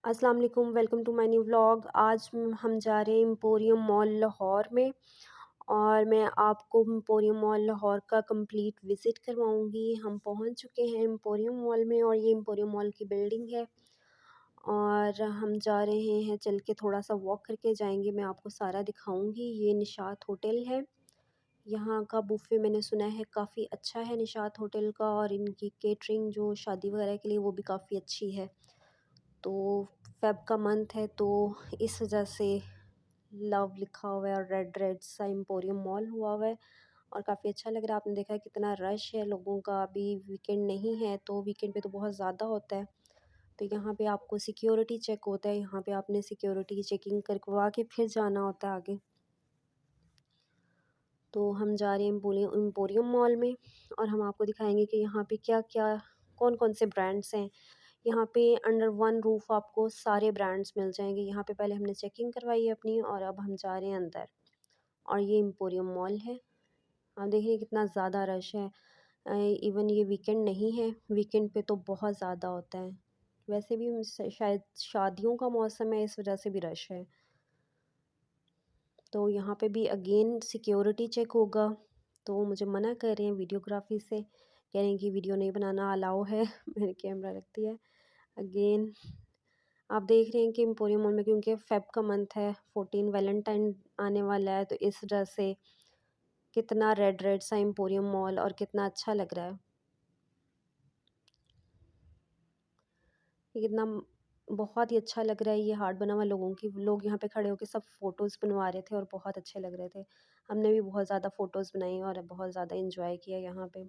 अस्सलाम वालेकुम, welcome to my new vlog. आज हम जा रहे हैं एम्पोरियम मॉल लाहौर में और मैं आपको एम्पोरियम मॉल लाहौर का कंप्लीट विज़िट करवाऊंगी। हम पहुंच चुके हैं एम्पोरियम मॉल में और ये एम्पोरियम मॉल की बिल्डिंग है और हम जा रहे हैं, चल के थोड़ा सा वॉक करके जाएंगे। मैं आपको सारा दिखाऊंगी। ये निशात होटल है। यहाँ का बुफ़े मैंने सुना है काफ़ी अच्छा है निशात होटल का, और इनकी केटरिंग जो शादी वगैरह के लिए वो भी काफ़ी अच्छी है। तो फ़ेब का मंथ है तो इस वजह से लव लिखा हुआ है और रेड रेड सा एम्पोरियम मॉल हुआ हुआ है और काफ़ी अच्छा लग रहा है। आपने देखा है कितना रश है लोगों का। अभी वीकेंड नहीं है तो वीकेंड पे तो बहुत ज़्यादा होता है। तो यहाँ पे आपको सिक्योरिटी चेक होता है। यहाँ पे आपने सिक्योरिटी की चेकिंग करवा के फिर जाना होता है आगे। तो हम जा रहे हैं एम्पोरियम मॉल में और हम आपको दिखाएंगे कि यहाँ पे क्या क्या कौन कौन से ब्रांड्स हैं। यहाँ पे अंडर वन रूफ आपको सारे ब्रांड्स मिल जाएंगे। यहाँ पे पहले हमने चेकिंग करवाई है अपनी और अब हम जा रहे हैं अंदर। और ये एम्पोरियम मॉल है। आप देख रहे हैं कितना ज़्यादा रश है। इवन ये वीकेंड नहीं है, वीकेंड पे तो बहुत ज़्यादा होता है। वैसे भी शायद शादियों का मौसम है, इस वजह से भी रश है। तो यहाँ पे भी अगेन सिक्योरिटी चेक होगा। तो वो मुझे मना कर रहे हैं वीडियोग्राफी से, कह रहे हैं कि वीडियो नहीं बनाना अलाउ है। मैंने कैमरा रख दिया है। अगेन आप देख रहे हैं कि एम्पोरियम मॉल में, क्योंकि फ़ेब का मंथ है, 14 वैलेंटाइन आने वाला है, तो इस वजह से कितना रेड रेड सा एम्पोरियम मॉल और कितना अच्छा लग रहा है। ये कितना बहुत ही अच्छा लग रहा है। ये हार्ट बना हुआ लोगों की, लोग यहाँ पे खड़े होकर सब फ़ोटोज़ बनवा रहे थे और बहुत अच्छे लग रहे थे। हमने भी बहुत ज़्यादा फ़ोटोज़ बनाई और बहुत ज़्यादा इंजॉय किया यहाँ पे।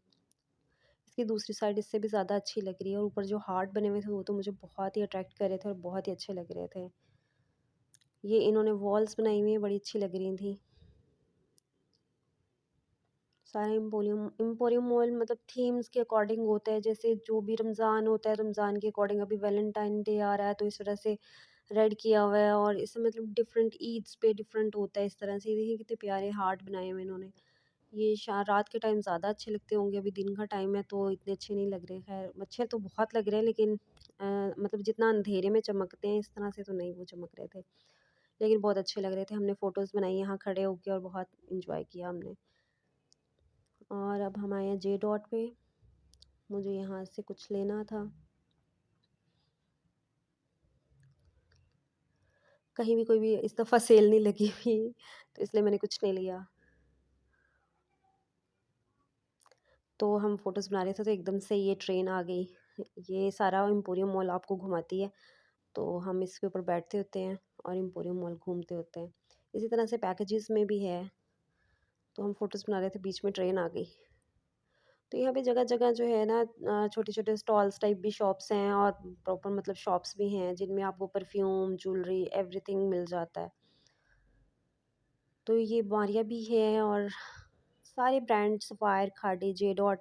इसकी दूसरी साइड इससे भी ज़्यादा अच्छी लग रही है और ऊपर जो हार्ट बने हुए थे वो तो मुझे बहुत ही अट्रैक्ट कर रहे थे और बहुत ही अच्छे लग रहे थे। ये इन्होंने वॉल्स बनाई हुई हैं, बड़ी अच्छी लग रही थी। सारा एम्पोरियम एम्पोरियम मॉल मतलब थीम्स के अकॉर्डिंग होता है। जैसे जो भी रमज़ान होता है, रमज़ान के अकॉर्डिंग अभी वैलेंटाइन डे आ रहा है तो इस वजह से रेड किया हुआ है। और इसमें मतलब डिफरेंट ईद्स पे डिफरेंट होता है इस तरह से। ये देखिए कितने प्यारे हार्ट बनाए हुए इन्होंने। ये रात के टाइम ज़्यादा अच्छे लगते होंगे, अभी दिन का टाइम है तो इतने अच्छे नहीं लग रहे। खैर अच्छे तो बहुत लग रहे हैं, लेकिन मतलब जितना अंधेरे में चमकते हैं इस तरह से तो नहीं वो चमक रहे थे, लेकिन बहुत अच्छे लग रहे थे। हमने फ़ोटोज़ बनाई यहाँ खड़े होके और बहुत इंजॉय किया हमने। और अब हम आए हैं जे डॉट पे। मुझे यहाँ से कुछ लेना था, कहीं भी कोई भी इस दफ़ा सेल नहीं लगी हुई तो इसलिए मैंने कुछ नहीं लिया। तो हम फ़ोटोज़ बना रहे थे तो एकदम से ये ट्रेन आ गई। ये सारा एम्पोरियम मॉल आपको घुमाती है, तो हम इसके ऊपर बैठते होते हैं और एम्पोरियम मॉल घूमते होते हैं। इसी तरह से पैकेजेस में भी है। तो हम फ़ोटोज़ बना रहे थे, बीच में ट्रेन आ गई। तो यहाँ पे जगह जगह जो है ना छोटे छोटे स्टॉल्स टाइप भी शॉप्स हैं और प्रॉपर मतलब शॉप्स भी हैं जिनमें आपको परफ्यूम, ज्वेलरी, एवरीथिंग मिल जाता है। तो ये बारियाँ भी हैं और सारे brand sapphire, khadi, J dot,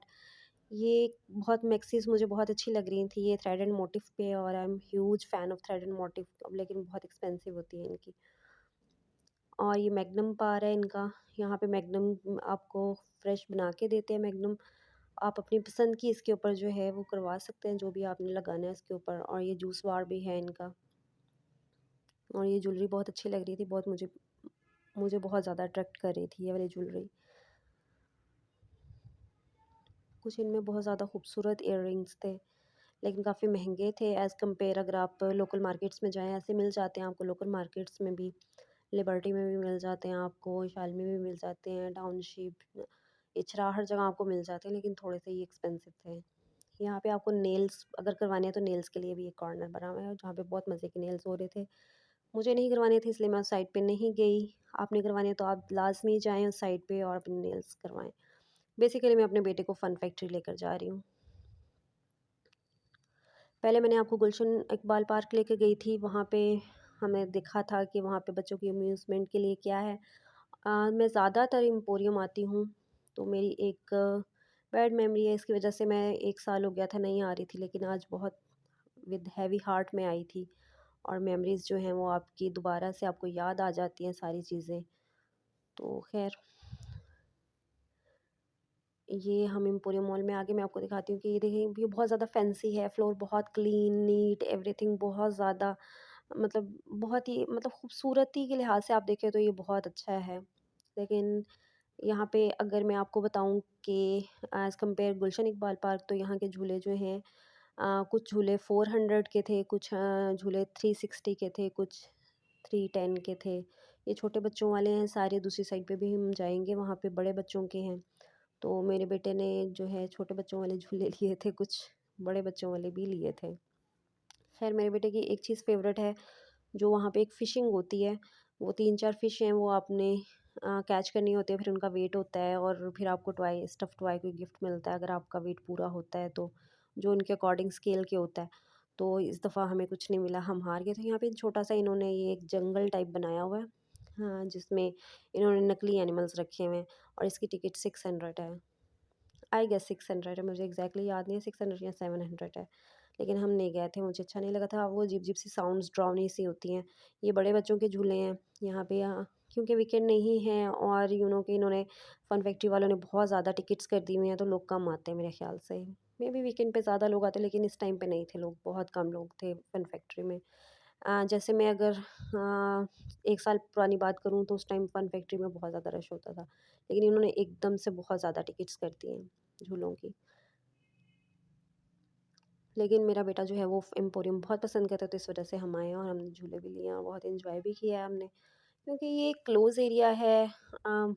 ये बहुत मैक्सीज़ मुझे बहुत अच्छी लग रही थी। ये थ्रेड एंड मोटिफ पे और I am huge fan of thread and motif, लेकिन बहुत एक्सपेंसिव होती है इनकी। और ये मैग्नम बार है इनका। यहाँ पे मैग्नम आपको फ्रेश बना के देते हैं मैग्नम। आप अपनी पसंद की इसके ऊपर जो है वो करवा सकते हैं, जो भी आपने लगाना है इसके ऊपर। और ये जूस बार भी है इनका। और ये ज्वेलरी बहुत अच्छी लग रही थी, बहुत मुझे मुझे बहुत ज़्यादा अट्रैक्ट कर रही थी ये वाली ज्वेलरी। कुछ इनमें बहुत ज़्यादा खूबसूरत इयररिंग्स थे, लेकिन काफ़ी महंगे थे एज़ कम्पेयर। अगर आप लोकल मार्केट्स में जाएँ, ऐसे मिल जाते हैं आपको लोकल मार्केट्स में भी, लिबर्टी में भी मिल जाते हैं आपको, शालमी में भी मिल जाते हैं, टाउनशिप, इचरा, हर जगह आपको मिल जाते हैं, लेकिन थोड़े से ही एक्सपेंसिव थे। यहाँ पे आपको नेल्स अगर करवाने हैं तो नेल्स के लिए भी एक कॉर्नर बना हुआ है जहाँ पे बहुत मज़े के नेल्स हो रहे थे। मुझे नहीं करवाने थे इसलिए मैं उस साइड पे नहीं गई। आपने करवाने हैं तो आप लाज़मी जाएँ उस साइड पे और अपने नेल्स करवाएँ। बेसिकली मैं अपने बेटे को फ़न फैक्ट्री लेकर जा रही हूँ। पहले मैंने आपको गुलशन इकबाल पार्क लेके गई थी, वहाँ पे हमें दिखा था कि वहाँ पे बच्चों की अम्यूज़मेंट के लिए क्या है। मैं ज़्यादातर एम्पोरियम आती हूँ, तो मेरी एक बैड मेमोरी है, इसकी वजह से मैं 1 साल हो गया था नहीं आ रही थी, लेकिन आज बहुत विद हैवी हार्ट में आई थी। और मेमोरीज़ जो हैं वो आपकी दोबारा से आपको याद आ जाती हैं सारी चीज़ें। तो ख़ैर ये हम एम्पोरियम मॉल में आगे मैं आपको दिखाती हूँ कि ये देखिए ये बहुत ज़्यादा फैंसी है, फ्लोर बहुत क्लीन, नीट, एवरीथिंग बहुत ज़्यादा मतलब बहुत ही मतलब खूबसूरती के लिहाज से आप देखें तो ये बहुत अच्छा है। लेकिन यहाँ पे अगर मैं आपको बताऊँ कि एज़ कम्पेयर गुलशन इकबाल पार्क, तो यहाँ के झूले जो हैं कुछ झूले 400 के थे, कुछ झूले 360 के थे, कुछ 310 के थे। ये छोटे बच्चों वाले हैं सारे, दूसरी साइड पे भी हम जाएँगे वहाँ पे बड़े बच्चों के हैं। तो मेरे बेटे ने जो है छोटे बच्चों वाले झूले लिए थे, कुछ बड़े बच्चों वाले भी लिए थे। ख़ैर मेरे बेटे की एक चीज़ फ़ेवरेट है, जो वहाँ पे एक फ़िशिंग होती है, वो 3-4 फ़िश हैं वो आपने कैच करनी होती है, फिर उनका वेट होता है और फिर आपको टॉय स्टफ़ टॉय कोई गिफ्ट मिलता है अगर आपका वेट पूरा होता है तो, जो उनके अकॉर्डिंग स्केल के होता है। तो इस दफ़ा हमें कुछ नहीं मिला, हम हार गए। तो यहाँ पे छोटा-सा इन्होंने ये एक जंगल टाइप बनाया हुआ है, हाँ, जिसमें इन्होंने नकली एनिमल्स रखे हुए हैं और इसकी टिकट 600 है। आई गेस 600 है, मुझे एग्जैक्टली याद नहीं है 600 या 700 है। लेकिन हम नहीं गए थे, मुझे अच्छा नहीं लगा था, वो अजीब अजीब सी साउंड्स ड्रावनी सी होती हैं। ये बड़े बच्चों के झूले हैं यहाँ पे, यहाँ क्योंकि वीकेंड नहीं है और कि इन्होंने फन फैक्ट्री वालों ने बहुत ज़्यादा टिकट्स कर दी हुई हैं, तो लोग कम आते हैं मेरे ख्याल से। मे बी वीकेंड पे ज़्यादा लोग आते हैं, लेकिन इस टाइम पे नहीं थे लोग, बहुत कम लोग थे फन फैक्ट्री में। जैसे मैं अगर 1 साल पुरानी बात करूँ तो उस टाइम फन फैक्ट्री में बहुत ज़्यादा रश होता था, लेकिन इन्होंने एकदम से बहुत ज़्यादा टिकट्स कर दी हैं झूलों की। लेकिन मेरा बेटा जो है वो एम्पोरियम बहुत पसंद करता है, तो इस वजह से हम आए हैं और हमने झूले भी लिए हैं और बहुत एंजॉय भी किया है हमने, क्योंकि ये क्लोज एरिया है अम,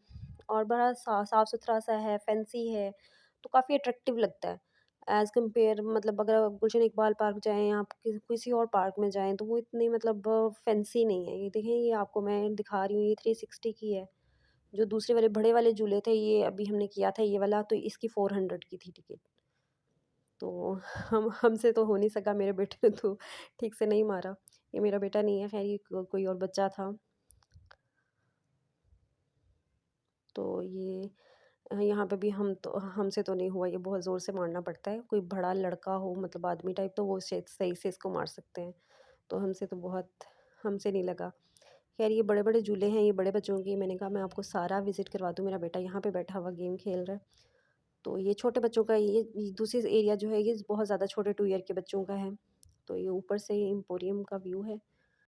और बड़ा साफ सुथरा सा है, फैंसी है, तो काफ़ी अट्रैक्टिव लगता है एज़ कम्पेयर। मतलब अगर आप गुलशन इकबाल पार्क जाएं, आप किसी और पार्क में जाएं, तो वो इतनी मतलब फैंसी नहीं है। ये देखें, ये आपको मैं दिखा रही हूँ, ये 360 की है। जो दूसरे वाले बड़े वाले झूले थे, ये अभी हमने किया था ये वाला, तो इसकी 400 की थी टिकट। तो हम हमसे तो हो नहीं सका, मेरे बेटे ने तो ठीक से नहीं मारा। ये मेरा बेटा नहीं है, खैर ये कोई और बच्चा था। तो ये यहाँ पे भी हमसे तो नहीं हुआ, ये बहुत ज़ोर से मारना पड़ता है। कोई बड़ा लड़का हो मतलब आदमी टाइप, तो वो शायद सही से इसको मार सकते हैं। तो हमसे नहीं लगा। खैर ये बड़े-बड़े झूले हैं, ये बड़े बच्चों की, मैंने कहा मैं आपको सारा विज़िट करवा दूँ। मेरा बेटा यहाँ पे बैठा हुआ गेम खेल रहा है। तो ये छोटे बच्चों का ये दूसरी एरिया जो है, ये बहुत ज़्यादा छोटे 2 ईयर के बच्चों का है। तो ये ऊपर से एम्पोरियम का व्यू है।